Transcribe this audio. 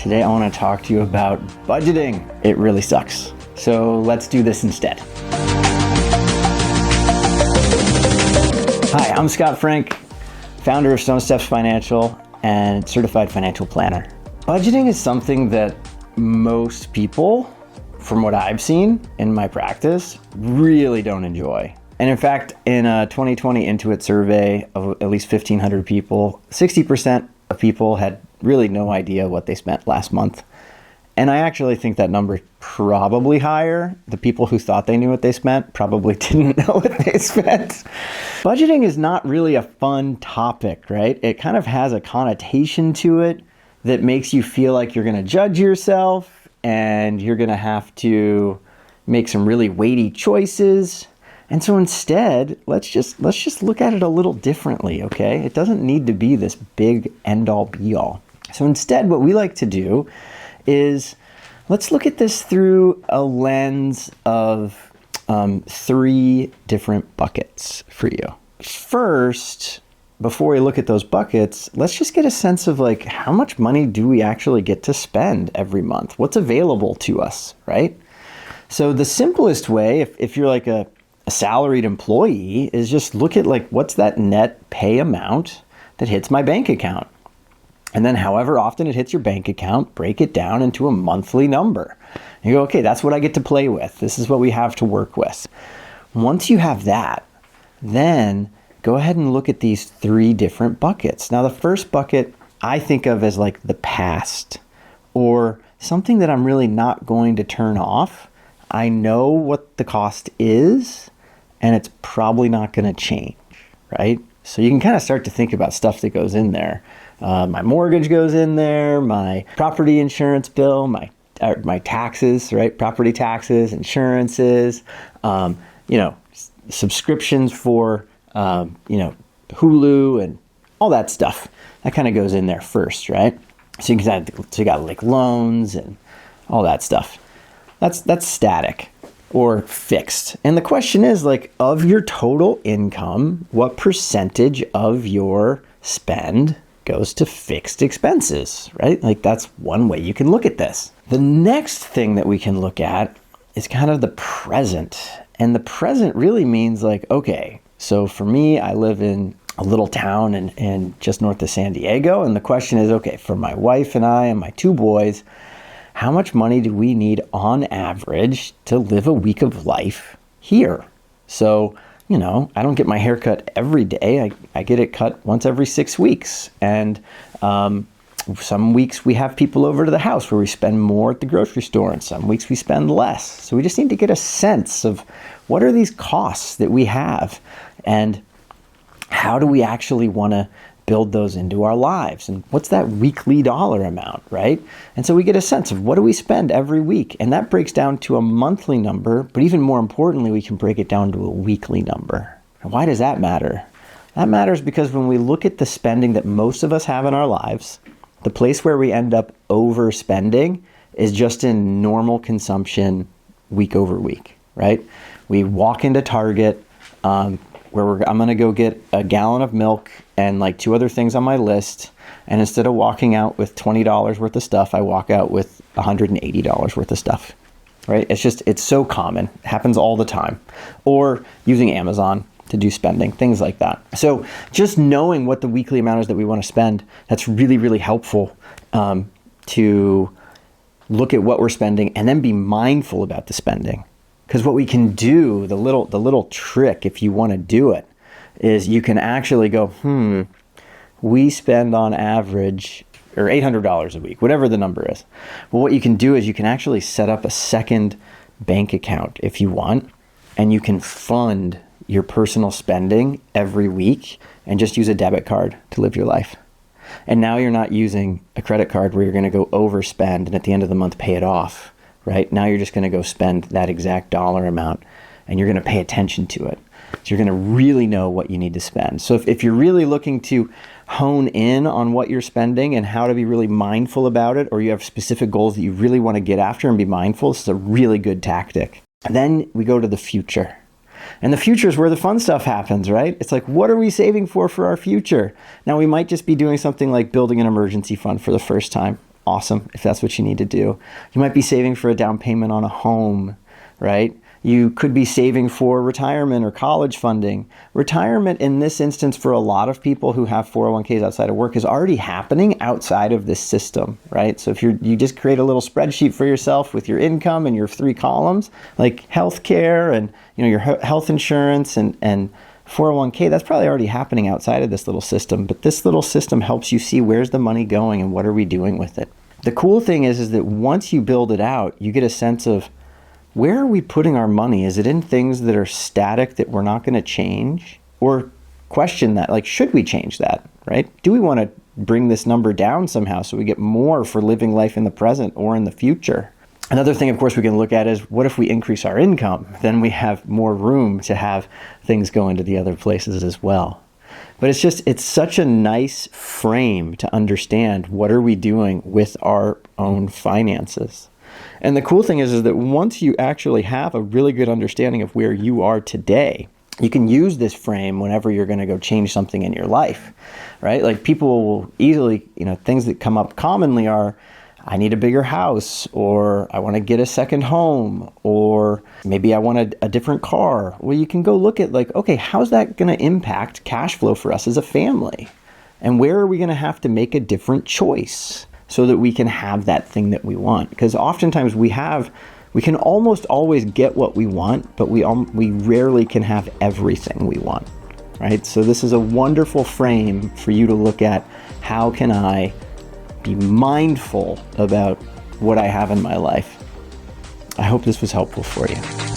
Today I want to talk to you about budgeting. It really sucks. So let's do this instead. Hi, I'm Scott Frank, founder of Stone Steps Financial and certified financial planner. Budgeting is something that most people, from what I've seen in my practice, really don't enjoy. And in fact, in a 2020 Intuit survey of at least 1,500 people, 60% of people had really no idea what they spent last month. And I actually think that number is probably higher. The people who thought they knew what they spent probably didn't know what they spent. Budgeting is not really a fun topic, right? It kind of has a connotation to it that makes you feel like you're going to judge yourself and you're going to have to make some really weighty choices. And so instead, let's just look at it a little differently, okay? It doesn't need to be this big end-all be-all. So instead, what we like to do is let's look at this through a lens of 3 different buckets for you. First, before we look at those buckets, let's just get a sense of like, how much money do we actually get to spend every month? What's available to us, right? So the simplest way, if you're like a salaried employee, is just look at like, what's that net pay amount that hits my bank account? And then however often it hits your bank account, break it down into a monthly number. And you go, okay, that's what I get to play with. This is what we have to work with. Once you have that, then go ahead and look at these 3 different buckets. Now, the first bucket I think of as like the past, or something that I'm really not going to turn off. I know what the cost is, and it's probably not going to change, right? So you can kind of start to think about stuff that goes in there. My mortgage goes in there, my property insurance bill, my taxes, right? Property taxes, insurances, subscriptions for, Hulu and all that stuff. That kind of goes in there first, right? So you got like loans and all that stuff. That's static or fixed. And the question is, like, of your total income, what percentage of your spend goes to fixed expenses, right? Like, that's one way you can look at this. The next thing that we can look at is kind of the present. And the present really means like, okay, so for me, I live in a little town in just north of San Diego. And the question is, okay, for my wife and I and my 2 boys, how much money do we need on average to live a week of life here? So, I don't get my hair cut every day. I get it cut once every 6 weeks. And some weeks we have people over to the house where we spend more at the grocery store, and some weeks we spend less. So we just need to get a sense of what are these costs that we have, and how do we actually want to build those into our lives, and what's that weekly dollar amount, right? And so we get a sense of what do we spend every week, and that breaks down to a monthly number, but even more importantly, we can break it down to a weekly number. And why does that matter? That matters because when we look at the spending that most of us have in our lives, the place where we end up overspending is just in normal consumption week over week, right? We walk into Target, where I'm going to go get a gallon of milk and like 2 other things on my list. And instead of walking out with $20 worth of stuff, I walk out with $180 worth of stuff, right? It's so common. It happens all the time. Or using Amazon to do spending, things like that. So just knowing what the weekly amount is that we want to spend, that's really, really helpful to look at what we're spending and then be mindful about the spending. Because what we can do, the little trick, if you want to do it, is you can actually go, we spend on average, or $800 a week, whatever the number is. Well, what you can do is you can actually set up a second bank account if you want, and you can fund your personal spending every week and just use a debit card to live your life. And now you're not using a credit card where you're going to go overspend and at the end of the month pay it off. Right? Now you're just going to go spend that exact dollar amount and you're going to pay attention to it. So you're going to really know what you need to spend. So if you're really looking to hone in on what you're spending and how to be really mindful about it, or you have specific goals that you really want to get after and be mindful, this is a really good tactic. And then we go to the future. And the future is where the fun stuff happens, right? It's like, what are we saving for our future? Now, we might just be doing something like building an emergency fund for the first time. awesome if that's what you need to do. You might be saving for a down payment on a home, right? You could be saving for retirement or college funding. Retirement in this instance for a lot of people who have 401ks outside of work is already happening outside of this system, right? So if you just create a little spreadsheet for yourself with your income and your 3 columns, like healthcare and your health insurance and 401k, that's probably already happening outside of this little system. But this little system helps you see where's the money going and what are we doing with it. The cool thing is that once you build it out, you get a sense of where are we putting our money? Is it in things that are static that we're not going to change? Or question that, like, should we change that, right? Do we want to bring this number down somehow so we get more for living life in the present or in the future? Another thing, of course, we can look at is what if we increase our income? Then we have more room to have things go into the other places as well. But it's such a nice frame to understand what are we doing with our own finances. And the cool thing is that once you actually have a really good understanding of where you are today, you can use this frame whenever you're going to go change something in your life, right? Like people will easily, things that come up commonly are, I need a bigger house, or I want to get a second home, or maybe I want a different car. Well, you can go look at like, okay, how's that going to impact cash flow for us as a family? And where are we going to have to make a different choice so that we can have that thing that we want? Because oftentimes we can almost always get what we want, but we rarely can have everything we want, right? So this is a wonderful frame for you to look at. How can I be mindful about what I have in my life? I hope this was helpful for you.